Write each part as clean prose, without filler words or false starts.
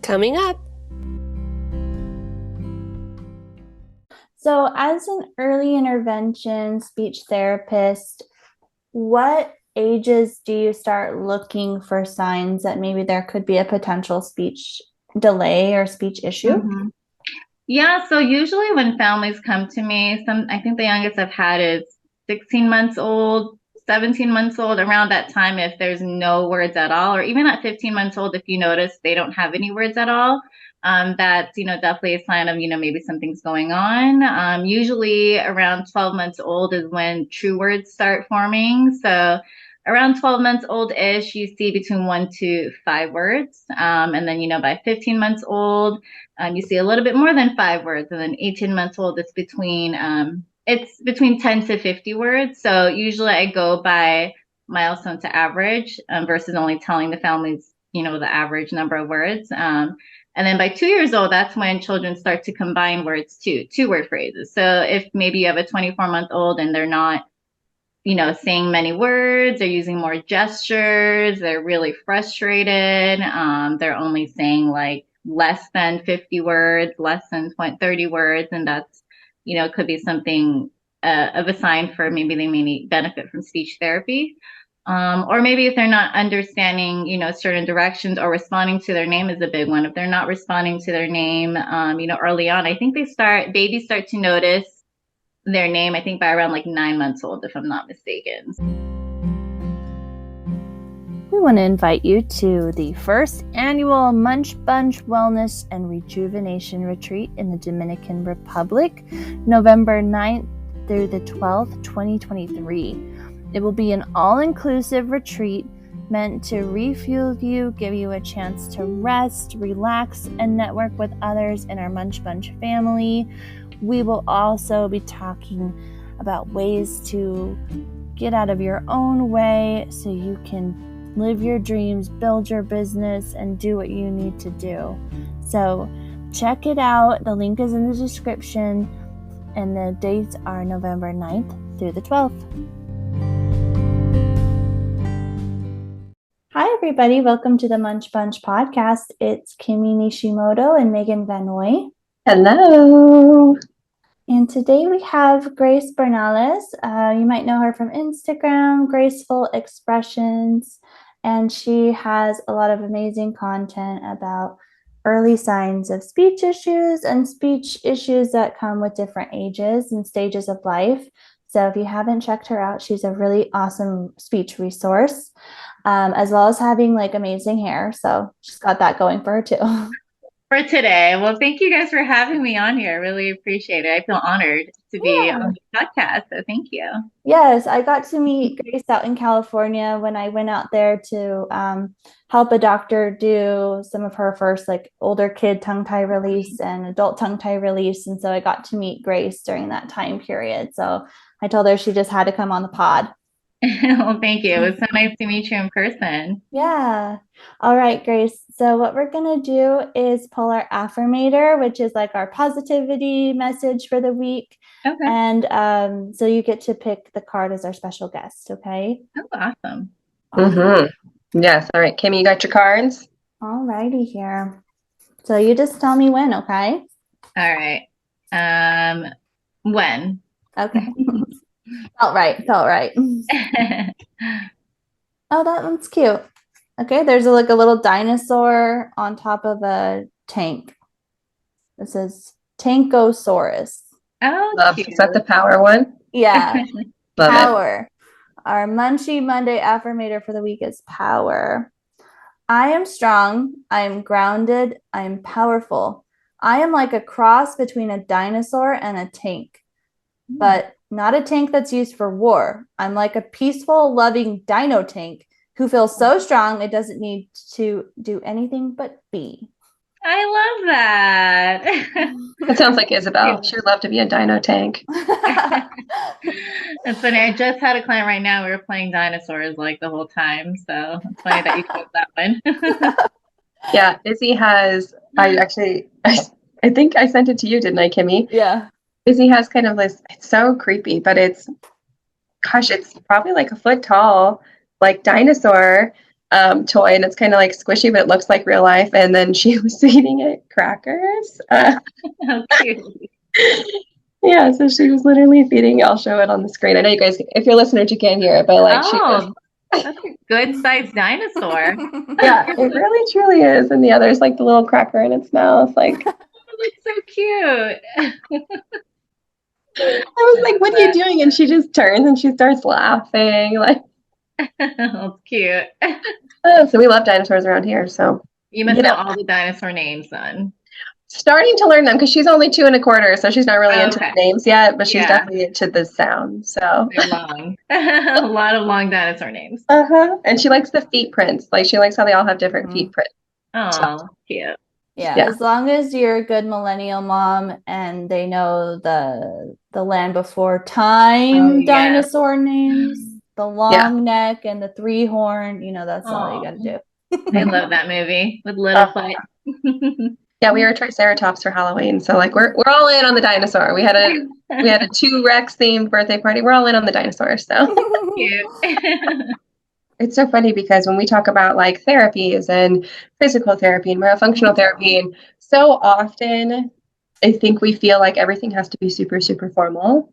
Coming up. So as an early intervention speech therapist, what ages do you start looking for signs that maybe there could be a potential speech delay or speech issue? Mm-hmm. Yeah, so usually when families come to me, I think the youngest I've had is 16 months old, 17 months old, around that time if there's no words at all, or even at 15 months old, if you notice they don't have any words at all, that's, definitely a sign of, maybe something's going on. Usually around 12 months old is when true words start forming. So around 12 months old-ish, you see between 1 to 5 words. And then, by 15 months old, you see a little bit more than 5 words. And then 18 months old, it's between 10 to 50 words. So usually I go by milestone to average versus only telling the families, the average number of words. And then by 2 years old, that's when children start to combine words too, 2-word phrases. So if maybe you have a 24-month-old and they're not, saying many words, they're using more gestures, they're really frustrated, they're only saying like less than 50 words, less than 30 words, and that's, could be something of a sign for maybe they may need benefit from speech therapy. Or maybe if they're not understanding, certain directions or responding to their name is a big one. If they're not responding to their name, early on, I think babies start to notice their name, I think by around like 9 months old, if I'm not mistaken. We want to invite you to the first annual Munch Bunch Wellness and Rejuvenation Retreat in the Dominican Republic, November 9th through the 12th, 2023. It will be an all-inclusive retreat meant to refuel you, give you a chance to rest, relax, and network with others in our Munch Bunch family. We will also be talking about ways to get out of your own way so you can live your dreams, build your business, and do what you need to do. So check it out. The link is in the description, and the dates are November 9th through the 12th. Hi, everybody. Welcome to the Munch Bunch podcast. It's Kimi Nishimoto and Megan Van Noy. Hello. And today we have Grace Bernales. You might know her from Instagram, Graceful Expressions, and she has a lot of amazing content about early signs of speech issues and speech issues that come with different ages and stages of life. So if you haven't checked her out, she's a really awesome speech resource, as well as having like amazing hair. So she's got that going for her too. For today. Well, thank you guys for having me on here. I really appreciate it. I feel honored to be on the podcast. So thank you. Yes, I got to meet Grace out in California when I went out there to help a doctor do some of her first like older kid tongue tie release and adult tongue tie release. And so I got to meet Grace during that time period. So I told her she just had to come on the pod. Well, thank you. It was so nice to meet you in person. Yeah. All right, Grace. So what we're going to do is pull our Affirmator, which is like our positivity message for the week. Okay. And so you get to pick the card as our special guest. Okay. Oh, awesome. Mm-hmm. Yes. All right. Kimmy, you got your cards? All righty here. So you just tell me when, okay? All right. When? Okay. Felt right. Oh, that one's cute. Okay, there's a little dinosaur on top of a tank. It says Tankosaurus. Oh, love. cute. Is that the power one? Yeah. Love Power. Our Munchy Monday affirmator for the week is power. I am strong. I am grounded. I am powerful. I am like a cross between a dinosaur and a tank, but not a tank that's used for war. I'm like a peaceful, loving dino tank who feels so strong it doesn't need to do anything but be. I love that. That sounds like Isabel. She would love to be a dino tank. It's funny. I just had a client right now. We were playing dinosaurs like the whole time. So it's funny that you chose that one. Yeah, Izzy has, I think I sent it to you, didn't I, Kimmy? Yeah. Izzy has kind of this, it's so creepy, but it's probably like a foot tall, like dinosaur. toy, and it's kind of like squishy, but it looks like real life. And then she was feeding it crackers. How cute. Yeah, so she was literally feeding. I'll show it on the screen. I know you guys, if you're listeners, you can't hear it, but like she was. That's a good sized dinosaur. Yeah, it really truly is. And the other is like the little cracker in its mouth. Like, That's so cute. I was like, what are you doing? And she just turns and she starts laughing. Like, That's cute. so we love dinosaurs around here. So You must know all the dinosaur names then. starting to learn them because she's only 2 1/4, so she's not really into the Okay. names yet, but she's Yeah. definitely into the sound. So They're long. A lot of long dinosaur names. and she likes the feet prints. Like she likes how they all have different feet prints. Oh, cute. Yeah, Yeah. as long as you're a good millennial mom and they know the land before time dinosaur names, the long neck and the 3 horn, you know, that's all you got to do. I love that movie with Littlefoot. Yeah, we were Triceratops for Halloween, so like we're all in on the dinosaur. We had a 2 Rex themed birthday party. We're all in on the dinosaurs. So Cute. it's so funny because when we talk about like therapies and physical therapy and myofunctional therapy, and so often I think we feel like everything has to be super, super formal.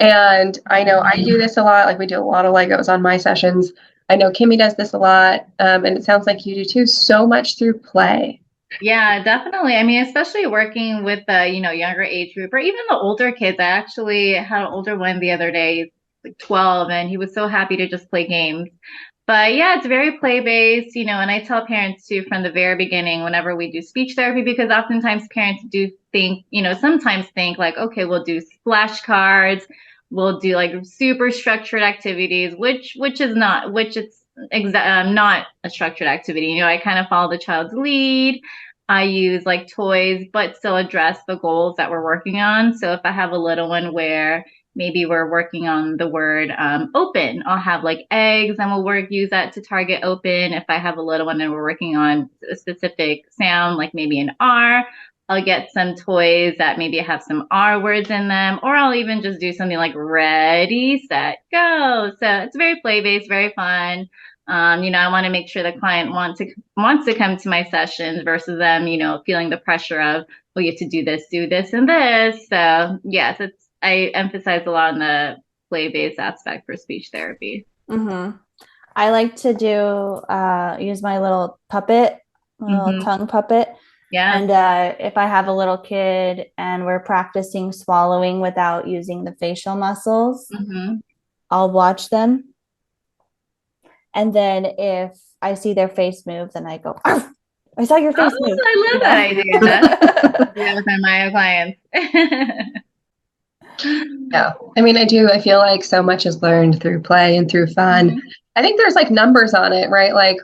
And I know I do this a lot. Like we do a lot of Legos on my sessions. I know Kimmy does this a lot. And it sounds like you do too, so much through play. Yeah, definitely. I mean, especially working with the, younger age group or even the older kids. I actually had an older one the other day, like 12, and he was so happy to just play games. But yeah, it's very play-based, and I tell parents too from the very beginning whenever we do speech therapy, because oftentimes parents do think, sometimes think like, okay, we'll do flashcards, we'll do like super structured activities, which it's not a structured activity. I kind of follow the child's lead. I use like toys, but still address the goals that we're working on. So if I have a little one where maybe we're working on the word open, I'll have like eggs and we'll use that to target open. If I have a little one and we're working on a specific sound, like maybe an R, I'll get some toys that maybe have some R words in them, or I'll even just do something like ready, set, go. So it's very play-based, very fun. I want to make sure the client wants to come to my sessions versus them, feeling the pressure of, oh, you have to do this, and this. So yes, I emphasize a lot on the play-based aspect for speech therapy. Mm-hmm. I like to use my little puppet, tongue puppet. Yeah. And if I have a little kid and we're practicing swallowing without using the facial muscles, I'll watch them. And then if I see their face move, then I go, "Arf! I saw your face move." I love that idea. Yeah, with my clients. Yeah. I mean, I feel like so much is learned through play and through fun. I think there's like numbers on it, right? Like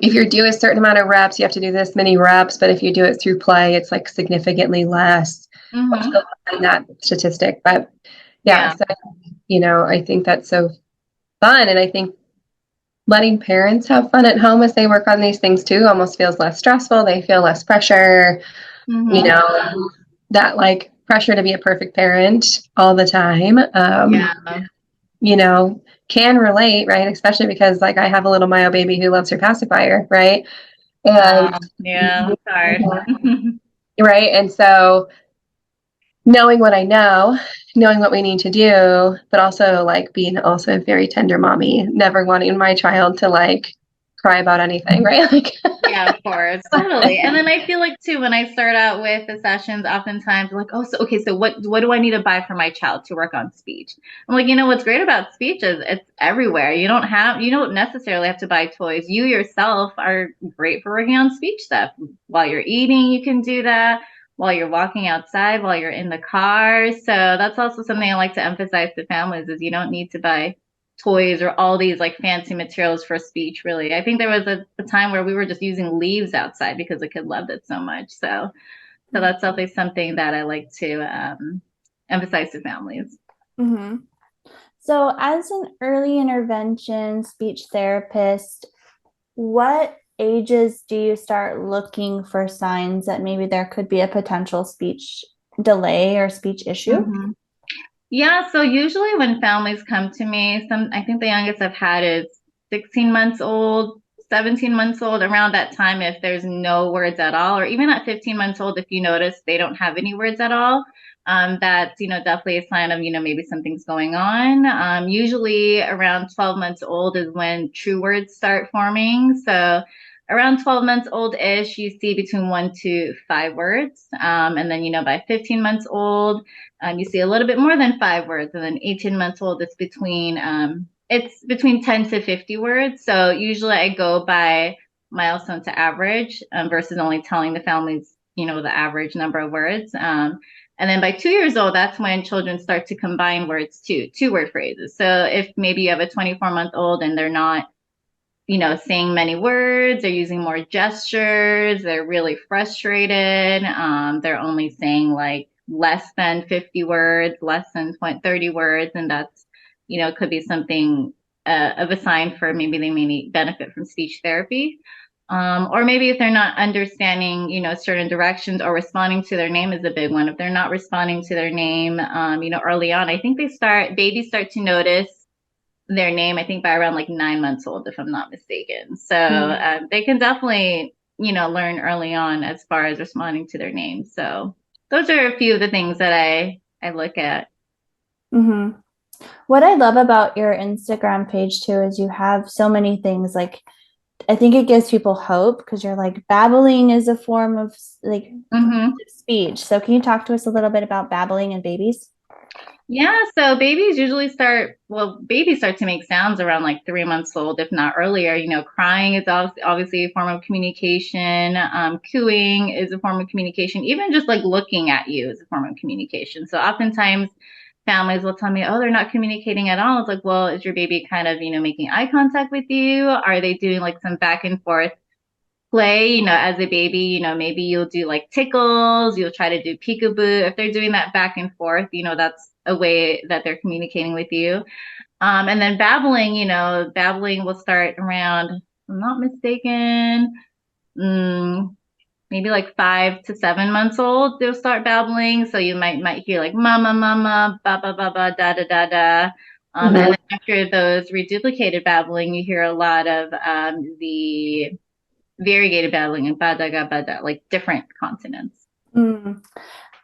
if you do a certain amount of reps, you have to do this many reps. But if you do it through play, it's like significantly less. I'll still find that statistic. But yeah. So, I think that's so fun. And I think letting parents have fun at home as they work on these things too almost feels less stressful. They feel less pressure, that like pressure to be a perfect parent all the time. Can relate, right? Especially because like I have a little Myo baby who loves her pacifier, right? And it's hard. Right. And so knowing what I know, knowing what we need to do, but also like being also a very tender mommy, never wanting my child to like cry about anything, right? Like yeah, of course. Totally. And then I feel like too, when I start out with the sessions, oftentimes like, oh, so what do I need to buy for my child to work on speech? I'm like, what's great about speech is it's everywhere. You don't necessarily have to buy toys. You yourself are great for working on speech stuff. While you're eating, you can do that. While you're walking outside, while you're in the car. So that's also something I like to emphasize to families is you don't need to buy toys or all these like fancy materials for speech, really. I think there was a time where we were just using leaves outside because the kid loved it so much. So that's definitely something that I like to emphasize to families. Mm-hmm. So as an early intervention speech therapist, what ages do you start looking for signs that maybe there could be a potential speech delay or speech issue? Yeah, so usually when families come to me, I think the youngest I've had is 16 months old, 17 months old, around that time, if there's no words at all, or even at 15 months old, if you notice they don't have any words at all, that's, definitely a sign of, maybe something's going on. Usually around 12 months old is when true words start forming. So around 12 months old-ish, you see between 1 to 5 words. And then, by 15 months old, you see a little bit more than 5 words. And then 18 months old, it's between 10 to 50 words. So usually I go by milestone to average versus only telling the families, the average number of words. And then by 2 years old, that's when children start to combine words too, 2-word phrases. So if maybe you have a 24-month-old and they're not, saying many words, they're using more gestures, they're really frustrated, they're only saying like less than 50 words, less than 30 words, and that's, could be something of a sign for maybe they may need benefit from speech therapy. Or maybe if they're not understanding, certain directions, or responding to their name is a big one. If they're not responding to their name, early on, I think babies start to notice their name, I think by around like 9 months old, if I'm not mistaken. So they can definitely, learn early on as far as responding to their name. So those are a few of the things that I look at. Mm-hmm. What I love about your Instagram page too is you have so many things. Like, I think it gives people hope because you're like, babbling is a form of like speech. So can you talk to us a little bit about babbling and babies? Yeah, so babies start to make sounds around like 3 months old, if not earlier. Crying is obviously a form of communication. Cooing is a form of communication. Even just like looking at you is a form of communication. So oftentimes families will tell me, oh, they're not communicating at all. It's like, well, is your baby kind of, making eye contact with you? Are they doing like some back and forth play, as a baby, maybe you'll do like tickles, you'll try to do peekaboo. If they're doing that back and forth, that's a way that they're communicating with you. And then babbling, babbling will start around, if I'm not mistaken, maybe like 5 to 7 months old, they'll start babbling. So you might hear like mama, mama, ba ba ba ba, da da da da. And then after those reduplicated babbling, you hear a lot of the variegated babbling and badaga bada, like different consonants.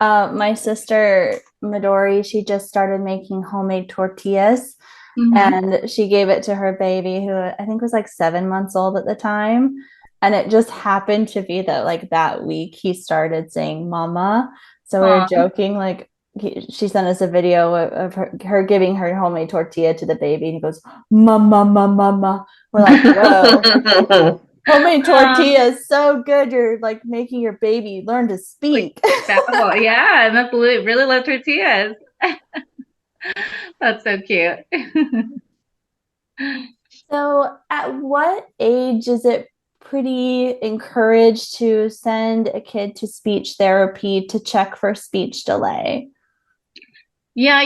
My sister Midori, she just started making homemade tortillas, and she gave it to her baby, who I think was like 7 months old at the time. And it just happened to be that like that week he started saying mama. So we were joking, like she sent us a video of her giving her homemade tortilla to the baby, and he goes mama mama mama. We're like, whoa. Homemade tortilla is so good. You're like making your baby learn to speak. Yeah, and that's really love tortillas. That's so cute. So at what age is it pretty encouraged to send a kid to speech therapy to check for speech delay? Yeah,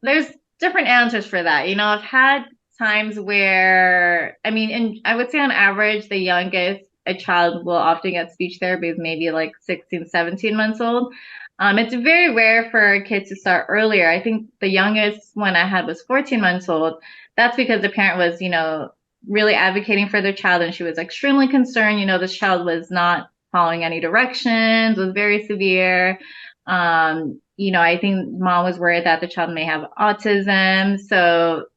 there's different answers for that. I've had times where, and I would say on average, the youngest a child will often get speech therapy is maybe like 16, 17 months old. It's very rare for kids to start earlier. I think the youngest one I had was 14 months old. That's because the parent was, really advocating for their child, and she was extremely concerned. This child was not following any directions, was very severe. I think mom was worried that the child may have autism. So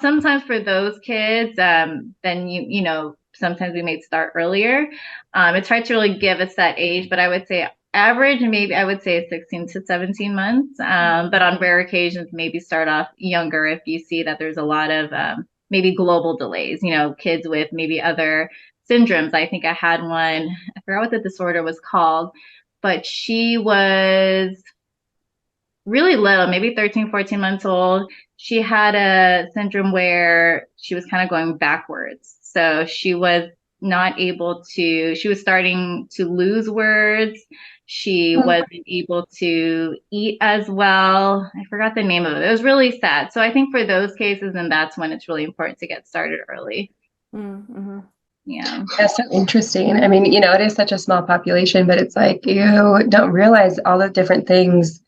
sometimes for those kids, then sometimes we may start earlier. It's hard to really give us that age, but I would say average, maybe I would say 16 to 17 months. But on rare occasions, maybe start off younger if you see that there's a lot of maybe global delays, kids with maybe other syndromes. I think I had one, I forgot what the disorder was called, but she was really little, maybe 13, 14 months old. She had a syndrome where she was kind of going backwards. So she was not able to, she was starting to lose words. She wasn't able to eat as well. I forgot the name of it. It was really sad. So I think for those cases, then that's when it's really important to get started early. Yeah. That's so interesting. It is such a small population, but it's like you don't realize all the different things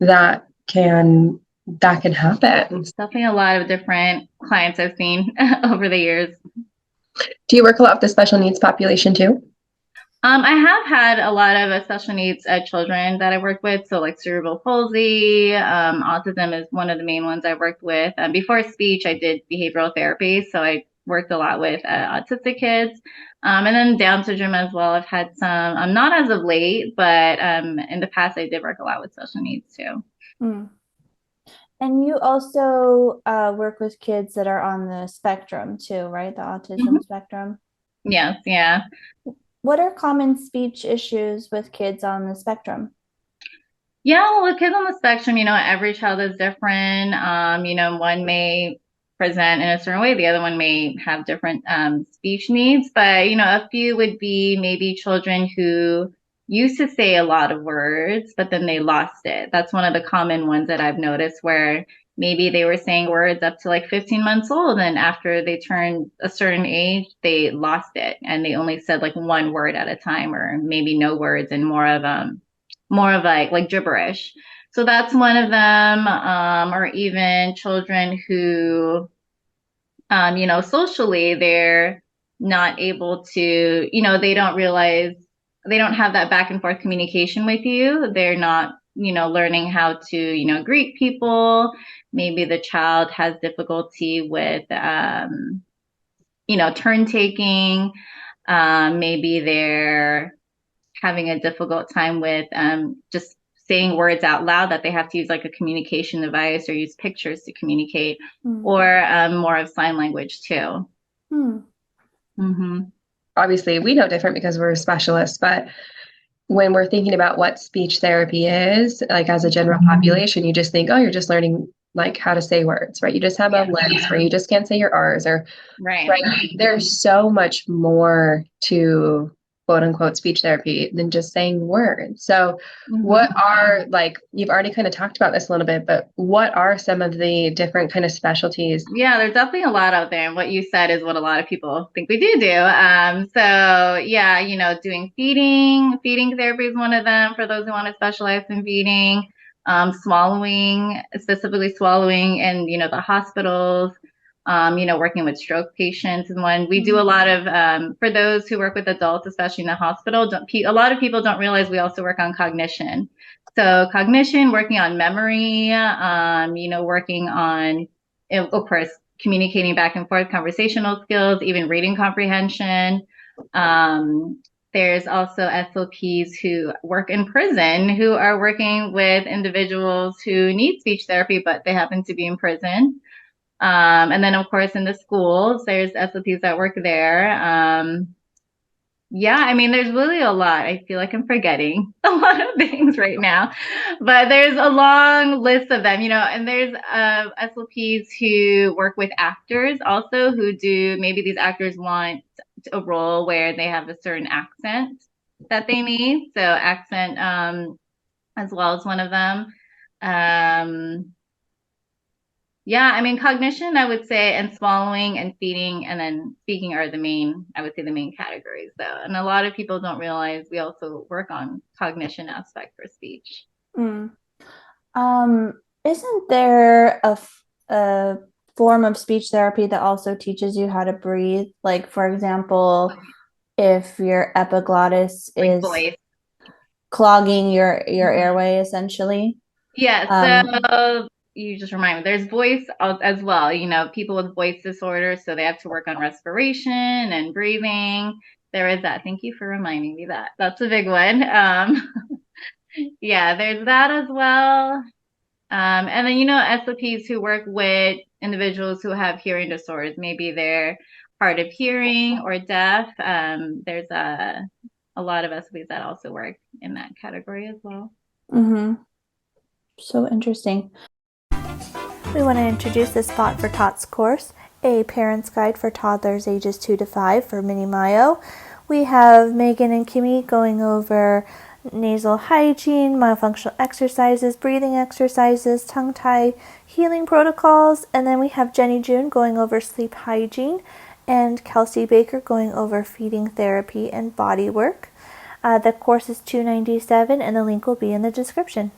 that can that can happen. Definitely a lot of different clients I've seen over the years. Do you work a lot with the special needs population too? I have had a lot of special needs children that I work with. So like cerebral palsy, autism is one of the main ones I worked with. Before speech, I did behavioral therapy. So I worked a lot with autistic kids. And then Down syndrome as well. I've had some, not as of late, but in the past, I did work a lot with special needs too. Mm. And you also work with kids that are on the spectrum too, right? The autism spectrum. Yes, yeah. What are common speech issues with kids on the spectrum? Yeah, well, with kids on the spectrum, every child is different. One may present in a certain way, the other one may have different speech needs. But, a few would be maybe children who used to say a lot of words, but then they lost it. That's one of the common ones that I've noticed where maybe they were saying words up to like 15 months old, and after they turned a certain age, they lost it and they only said like one word at a time, or maybe no words and more of like gibberish. So that's one of them. Or even children who, socially they're not able to, they don't realize they don't have that back and forth communication with you. They're not, learning how to, greet people. Maybe the child has difficulty with, turn taking. Maybe they're having a difficult time with just saying words out loud, that they have to use like a communication device or use pictures to communicate, or more of sign language too. Obviously, we know different because we're specialists, but when we're thinking about what speech therapy is, like as a general population, you just think, oh, you're just learning like how to say words, right? You just have a list where you just can't say your R's, or right. There's so much more to quote unquote speech therapy than just saying words. So what are, like, you've already kind of talked about this a little bit, but what are some of the different kind of specialties? Yeah, there's definitely a lot out there. And what you said is what a lot of people think we do. So yeah, doing feeding therapy is one of them for those who want to specialize in feeding, swallowing, specifically swallowing in, the hospitals. Working with stroke patients is one. We do a lot of, for those who work with adults, especially in the hospital, a lot of people don't realize we also work on cognition. So cognition, working on memory, working on, of course, communicating back and forth, conversational skills, even reading comprehension. There's also SLPs who work in prison who are working with individuals who need speech therapy, but they happen to be in prison. And then, of course, in the schools, there's SLPs that work there. There's really a lot. I feel like I'm forgetting a lot of things right now, but there's a long list of them, and there's SLPs who work with actors also, who do, maybe these actors want a role where they have a certain accent that they need. So accent as well as one of them. Cognition, I would say, and swallowing and feeding and then speaking are the main categories though. And a lot of people don't realize we also work on cognition aspect for speech. Isn't there a form of speech therapy that also teaches you how to breathe? Like, for example, if your epiglottis is voice clogging your airway, essentially. Yeah, so you just remind me, there's voice as well, people with voice disorders, so they have to work on respiration and breathing. There is that. Thank you for reminding me that. That's a big one. Yeah, there's that as well. And then, SLPs who work with individuals who have hearing disorders, maybe they're hard of hearing or deaf. There's a lot of SLPs that also work in that category as well. So interesting. We want to introduce the Spot for Tots course, a parent's guide for toddlers ages 2 to 5 for Mini Myo. We have Megan and Kimmy going over nasal hygiene, myofunctional exercises, breathing exercises, tongue-tie healing protocols, and then we have Jenny June going over sleep hygiene, and Kelsey Baker going over feeding therapy and body work. The course is $297, and the link will be in the description.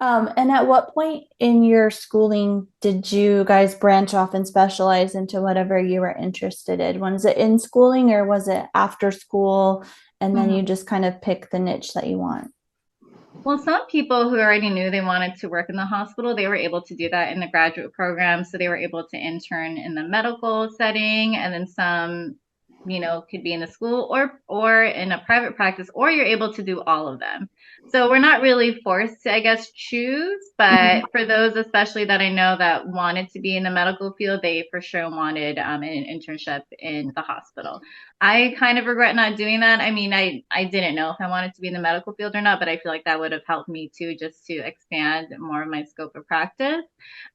And at what point in your schooling did you guys branch off and specialize into whatever you were interested in? Was it in schooling or was it after school? And then you just kind of pick the niche that you want? Well, some people who already knew they wanted to work in the hospital, they were able to do that in the graduate program. So they were able to intern in the medical setting, and then some, could be in the school or in a private practice, or you're able to do all of them. So we're not really forced to, I guess, choose. But for those especially that I know that wanted to be in the medical field, they for sure wanted an internship in the hospital. I kind of regret not doing that. I mean, I didn't know if I wanted to be in the medical field or not, but I feel like that would have helped me too, just to expand more of my scope of practice.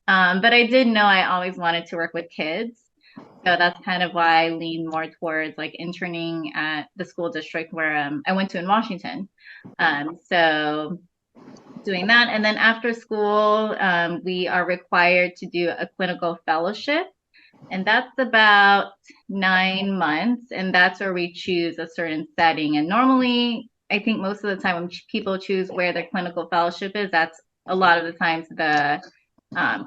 But I did know I always wanted to work with kids. So that's kind of why I lean more towards like interning at the school district where I went to in Washington. So doing that. And then after school, we are required to do a clinical fellowship. And that's about 9 months. And that's where we choose a certain setting. And normally, I think most of the time when people choose where their clinical fellowship is, that's a lot of the times the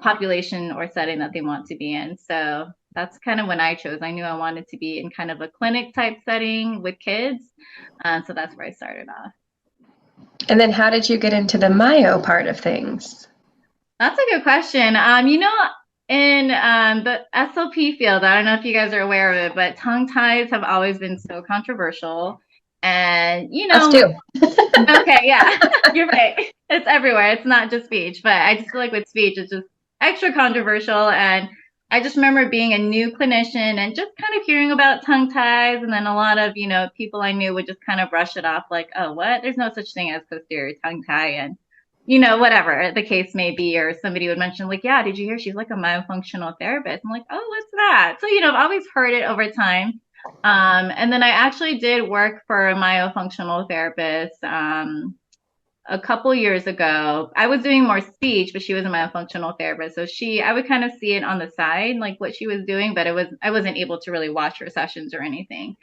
population or setting that they want to be in. So that's kind of when I chose. I knew I wanted to be in kind of a clinic type setting with kids. So that's where I started off. And then how did you get into the myo part of things? That's a good question. In the SLP field, I don't know if you guys are aware of it, but tongue ties have always been so controversial. And, Us too. Okay, yeah, you're right. It's everywhere. It's not just speech, but I just feel like with speech, it's just extra controversial. And I just remember being a new clinician and just kind of hearing about tongue ties. And then a lot of, people I knew would just kind of brush it off like, oh, what? There's no such thing as posterior tongue tie. And, whatever the case may be. Or somebody would mention like, yeah, did you hear she's like a myofunctional therapist? I'm like, oh, what's that? So, I've always heard it over time. And then I actually did work for a myofunctional therapist a couple years ago. I was doing more speech, but she was a myofunctional therapist. So I would kind of see it on the side, like what she was doing, but I wasn't able to really watch her sessions or anything.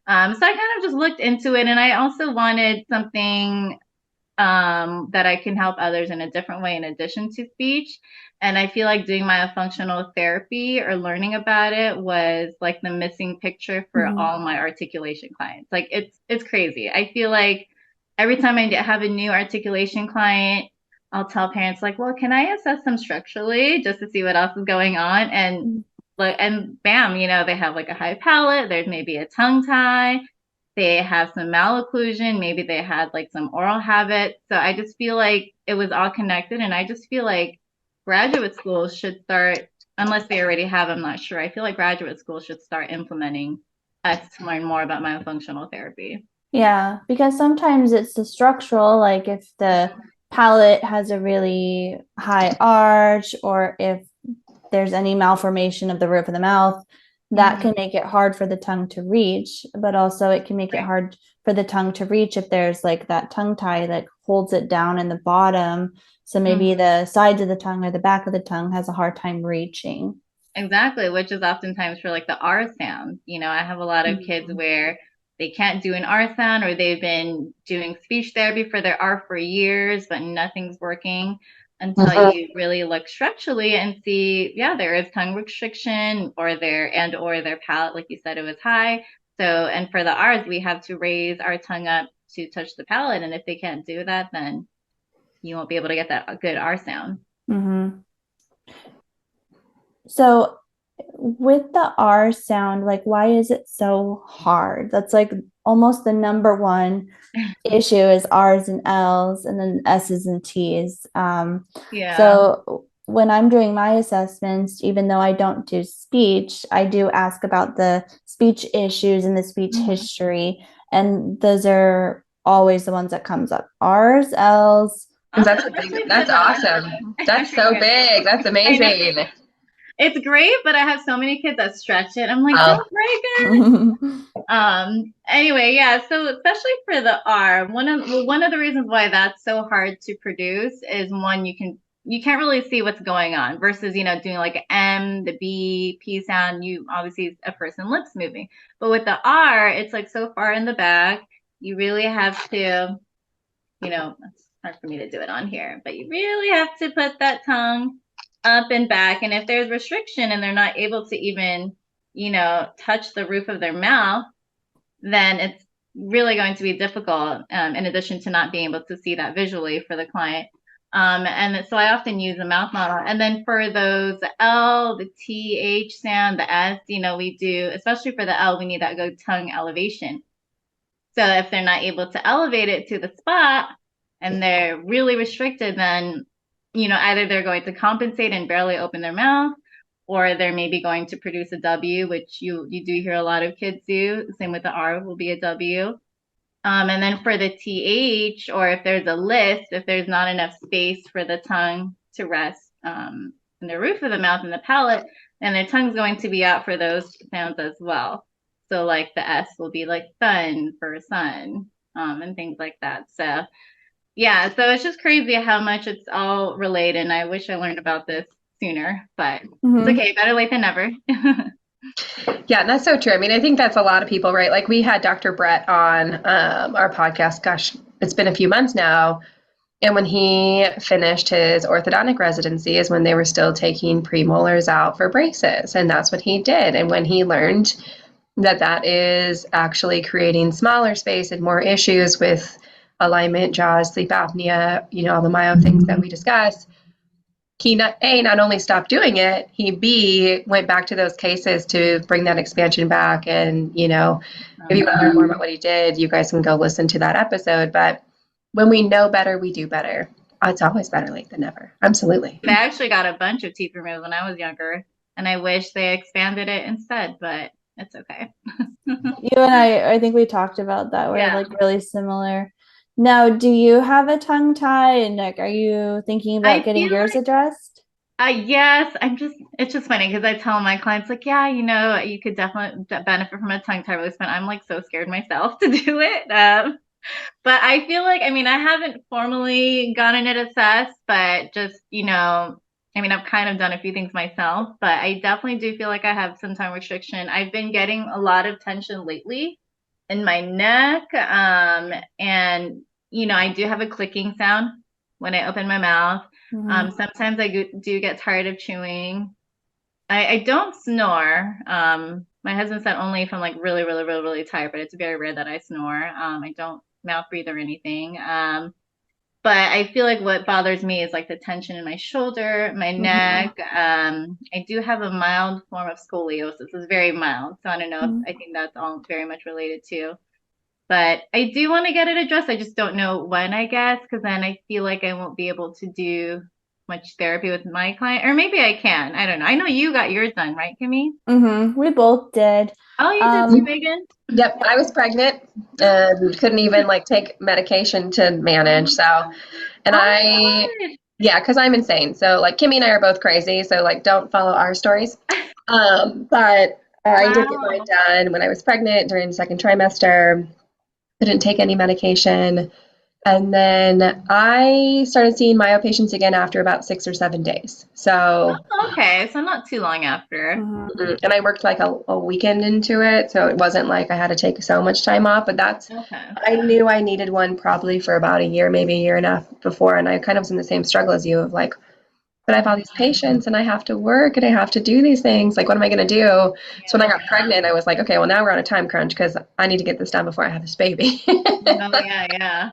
So I kind of just looked into it, and I also wanted something that I can help others in a different way in addition to speech. And I feel like doing myofunctional therapy or learning about it was like the missing picture for all my articulation clients. Like it's crazy. I feel like every time I have a new articulation client, I'll tell parents like, well, can I assess them structurally just to see what else is going on? And bam, they have like a high palate. There's maybe a tongue tie. They have some malocclusion. Maybe they had like some oral habits. So I just feel like it was all connected. And I just feel like graduate schools should start, unless they already have, I'm not sure. I feel like graduate schools should start implementing us to learn more about myofunctional therapy. Yeah, because sometimes it's the structural, like if the palate has a really high arch or if there's any malformation of the roof of the mouth, that can make it hard for the tongue to reach, but also it can make it hard for the tongue to reach if there's like that tongue tie that holds it down in the bottom. So maybe the sides of the tongue or the back of the tongue has a hard time reaching. Exactly, which is oftentimes for like the R sound. I have a lot of kids where they can't do an R sound, or they've been doing speech therapy for their R for years, but nothing's working until you really look structurally and see, yeah, there is tongue restriction or their palate, like you said, it was high. So, and for the R's, we have to raise our tongue up to touch the palate. And if they can't do that, then you won't be able to get that good R sound. So with the R sound, like why is it so hard? That's like almost the number one issue is R's and L's and then S's and T's. So when I'm doing my assessments, even though I don't do speech, I do ask about the speech issues and the speech history. And those are always the ones that comes up. R's, L's. That's awesome. That's so big. That's amazing. It's great, but I have so many kids that stretch it. I'm like, don't break it. Anyway, yeah. So especially for the R, one of the reasons why that's so hard to produce is one, you can't really see what's going on versus, doing like an M, the B, P sound, you obviously a person lips moving. But with the R, it's like so far in the back, you really have to, hard for me to do it on here, but you really have to put that tongue up and back. And if there's restriction and they're not able to even, touch the roof of their mouth, then it's really going to be difficult, in addition to not being able to see that visually for the client. And so I often use a mouth model. And then for those L, the TH sound, the S, we do, especially for the L, we need that good tongue elevation. So if they're not able to elevate it to the spot and they're really restricted, then, either they're going to compensate and barely open their mouth, or they're maybe going to produce a W, which you do hear a lot of kids do. Same with the R will be a W. And then for the TH, or if there's a lisp, if there's not enough space for the tongue to rest in the roof of the mouth and the palate, then their tongue's going to be out for those sounds as well. So like the S will be like sun for sun, and things like that. So yeah, so it's just crazy how much it's all related. And I wish I learned about this sooner, but it's okay. Better late than never. Yeah, and that's so true. I mean, I think that's a lot of people, right? Like we had Dr. Brett on our podcast. Gosh, it's been a few months now. And when he finished his orthodontic residency is when they were still taking premolars out for braces. And that's what he did. And when he learned that is actually creating smaller space and more issues with alignment, jaws, sleep apnea, all the myo things that we discuss, he not only stopped doing it, he B, went back to those cases to bring that expansion back. And, if you want to learn more about what he did, you guys can go listen to that episode. But when we know better, we do better. It's always better late than never. Absolutely. I actually got a bunch of teeth removed when I was younger, and I wish they expanded it instead, but it's okay. You and I think we talked about that. We're like really similar. Now, do you have a tongue tie, and like, are you thinking about getting yours addressed? Yes, it's just funny because I tell my clients like, yeah, you could definitely benefit from a tongue tie replacement. I'm like so scared myself to do it. But I feel like, I haven't formally gotten it assessed, but just, I've kind of done a few things myself, but I definitely do feel like I have some tongue restriction. I've been getting a lot of tension lately in my neck. And, I do have a clicking sound when I open my mouth. Sometimes I do get tired of chewing. I don't snore. My husband said only if I'm like really, really, really, really tired, but it's very rare that I snore. I don't mouth breathe or anything. But I feel like what bothers me is like the tension in my shoulder, my neck. I do have a mild form of scoliosis. It's very mild. So I don't know. I think that's all very much related to. But I do want to get it addressed. I just don't know when, I guess, because then I feel like I won't be able to do much therapy with my client. Or maybe I can. I don't know. I know you got yours done, right, Kimmy? We both did. Oh, you did too, Megan? Yep, I was pregnant and couldn't even take medication to manage. So, and because I'm insane. So Kimmy and I are both crazy. So don't follow our stories. But I did get mine done when I was pregnant during the second trimester. Couldn't take any medication. And then I started seeing myo patients again after about 6 or 7 days. So okay, so not too long after. And I worked a weekend into it, so it wasn't like I had to take so much time off. But I knew I needed one probably for about a year, maybe a year and a half before, and I kind of was in the same struggle as you of but I have all these patients and I have to work and I have to do these things. What am I going to do? So when I got pregnant, I was like, okay, well now we're on a time crunch because I need to get this done before I have this baby. Yeah.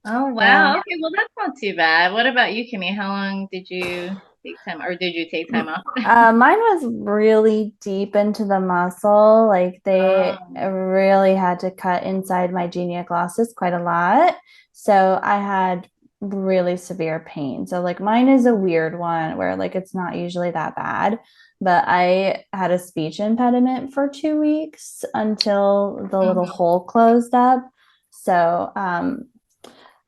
Oh, wow. Okay, well, that's not too bad. What about you, Kimmy? How long did you take time, or did you take time off? Mine was really deep into the muscle. They really had to cut inside my genia glossus quite a lot. So I had really severe pain. So mine is a weird one where it's not usually that bad. But I had a speech impediment for 2 weeks until the little hole closed up. So,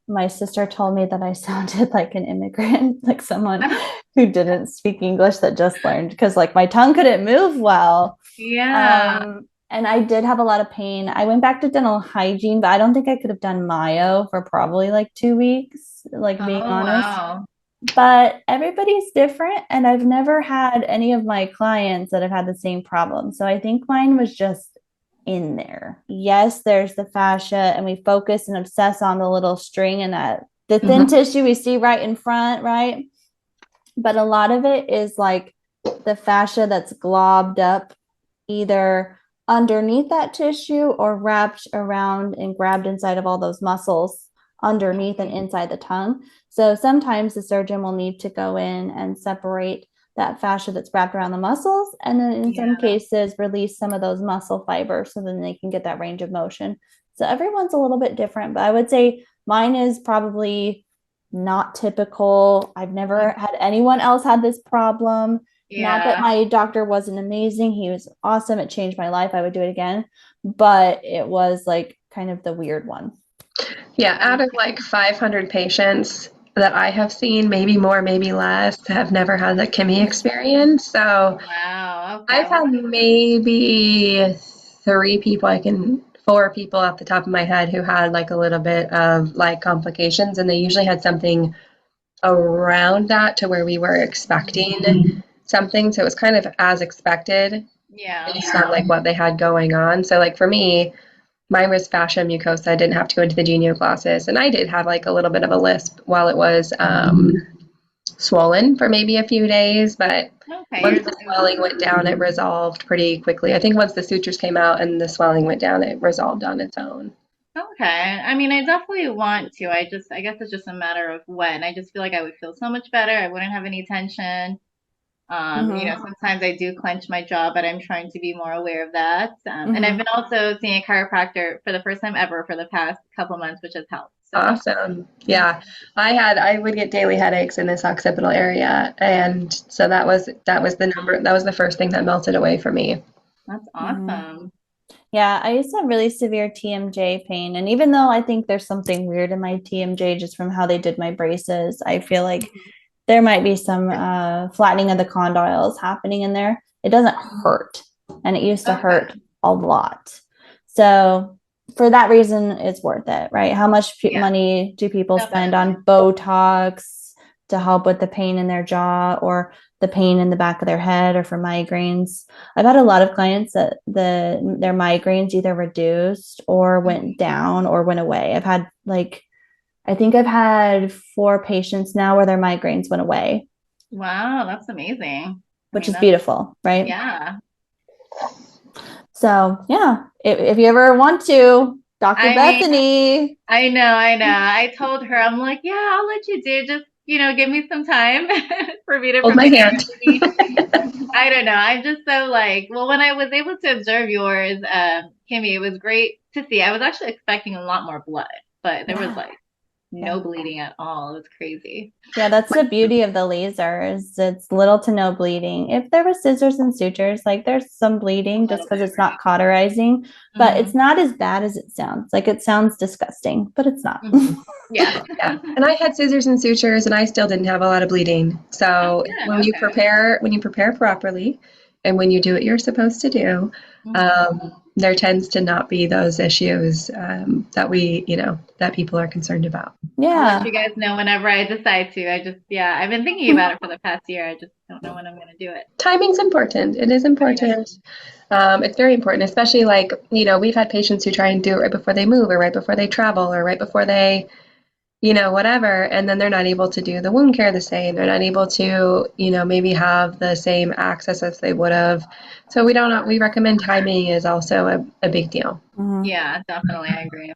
my sister told me that I sounded like an immigrant, like someone who didn't speak English that just learned, because my tongue couldn't move well. Yeah. And I did have a lot of pain. I went back to dental hygiene, but I don't think I could have done myo for probably 2 weeks, being honest. Wow. But everybody's different. And I've never had any of my clients that have had the same problem. So I think mine was just in there. Yes, there's the fascia, and we focus and obsess on the little string in that the thin tissue we see right in front, right? But a lot of it is like the fascia that's globbed up either underneath that tissue or wrapped around and grabbed inside of all those muscles underneath and inside the tongue. So sometimes the surgeon will need to go in and separate that fascia that's wrapped around the muscles, and then in some cases release some of those muscle fibers so then they can get that range of motion. So everyone's a little bit different, but I would say mine is probably not typical. I've never had anyone else had this problem. Not that my doctor wasn't amazing. He was awesome. It changed my life. I would do it again. But it was like kind of the weird one. Yeah, out of like 500 patients that I have seen, maybe more, maybe less, have never had the Kimmy experience. So wow, okay. I've had maybe 4 people off the top of my head who had like a little bit of like complications, and they usually had something around that to where we were expecting something. So it was kind of as expected based on like what they had going on. So like for me, mine was fascia mucosa. I didn't have to go into the genio glasses, and I did have like a little bit of a lisp while it was swollen for maybe a few days, but once the swelling went down, it resolved pretty quickly. I think once the sutures came out and the swelling went down, it resolved on its own. Okay. I mean, I definitely want to. I guess it's just a matter of when. I just feel like I would feel so much better. I wouldn't have any tension. Sometimes I do clench my jaw, but I'm trying to be more aware of that. And I've been also seeing a chiropractor for the first time ever for the past couple months, which has helped. So. Awesome. Yeah. I would get daily headaches in this occipital area. And so that was the first thing that melted away for me. That's awesome. Yeah, I used to have really severe TMJ pain. And even though I think there's something weird in my TMJ just from how they did my braces, I feel like there might be some flattening of the condyles happening in there. It doesn't hurt. And it used to hurt a lot. So for that reason, it's worth it, right? How much money do people spend on Botox to help with the pain in their jaw or the pain in the back of their head or for migraines? I've had a lot of clients that their migraines either reduced or went down or went away. I think I've had 4 patients now where their migraines went away. Wow, that's amazing. Which is beautiful, right? Yeah. So, yeah, if you ever want to, Dr. Bethany. I know. I told her, I'm like, yeah, I'll let you do. Just, give me some time for me to hold my hand. I don't know. I'm just so like, well, when I was able to observe yours, Kimmy, it was great to see. I was actually expecting a lot more blood, but there was like no bleeding at all. It was crazy. Yeah, that's the beauty of the laser is it's little to no bleeding. If there was scissors and sutures, like there's some bleeding just because it's not cauterizing, but it's not as bad as it sounds. Like it sounds disgusting, but it's not. Yeah. And I had scissors and sutures and I still didn't have a lot of bleeding. So when you prepare properly and when you do what you're supposed to do, there tends to not be those issues that people are concerned about. Yeah. I'll let you guys know whenever I decide to. I've been thinking about it for the past year. I just don't know when I'm going to do it. Timing's important. It is important. It's very important, especially we've had patients who try and do it right before they move or right before they travel or right before they, whatever. And then they're not able to do the wound care the same. They're not able to, maybe have the same access as they would have. So we recommend timing is also a big deal. Yeah, definitely. I agree.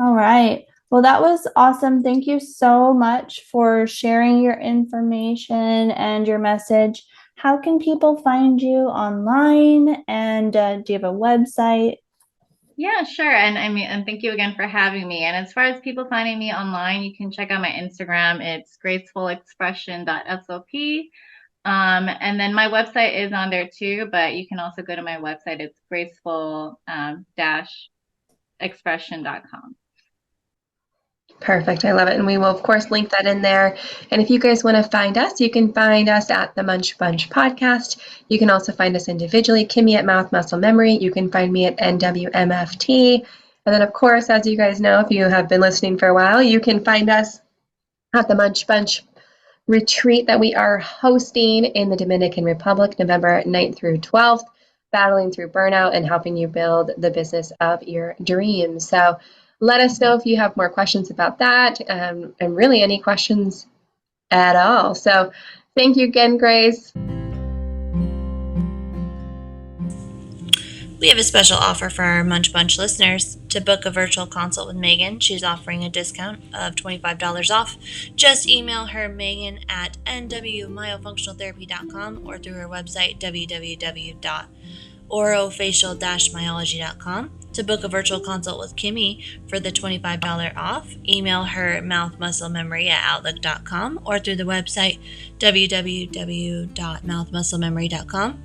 All right. Well, that was awesome. Thank you so much for sharing your information and your message. How can people find you online? And do you have a website? Yeah, sure. And thank you again for having me. And as far as people finding me online, you can check out my Instagram. It's Graceful Expression SLP. And then my website is on there too, but you can also go to my website. It's graceful-expression.com. Perfect. I love it. And we will, of course, link that in there. And if you guys want to find us, you can find us at the Munch Bunch podcast. You can also find us individually, Kimmy at Mouth Muscle Memory. You can find me at NWMFT. And then, of course, as you guys know, if you have been listening for a while, you can find us at the Munch Bunch retreat that we are hosting in the Dominican Republic, November 9th through 12th, battling through burnout and helping you build the business of your dreams. So let us know if you have more questions about that, and really any questions at all. So thank you again, Grace. We have a special offer for our Munch Bunch listeners. To book a virtual consult with Megan, she's offering a discount of $25 off. Just email her, Megan, at nwmyofunctionaltherapy.com or through her website, www.orofacial-myology.com. To book a virtual consult with Kimmy for the $25 off, email her mouthmusclememory@outlook.com or through the website www.mouthmusclememory.com.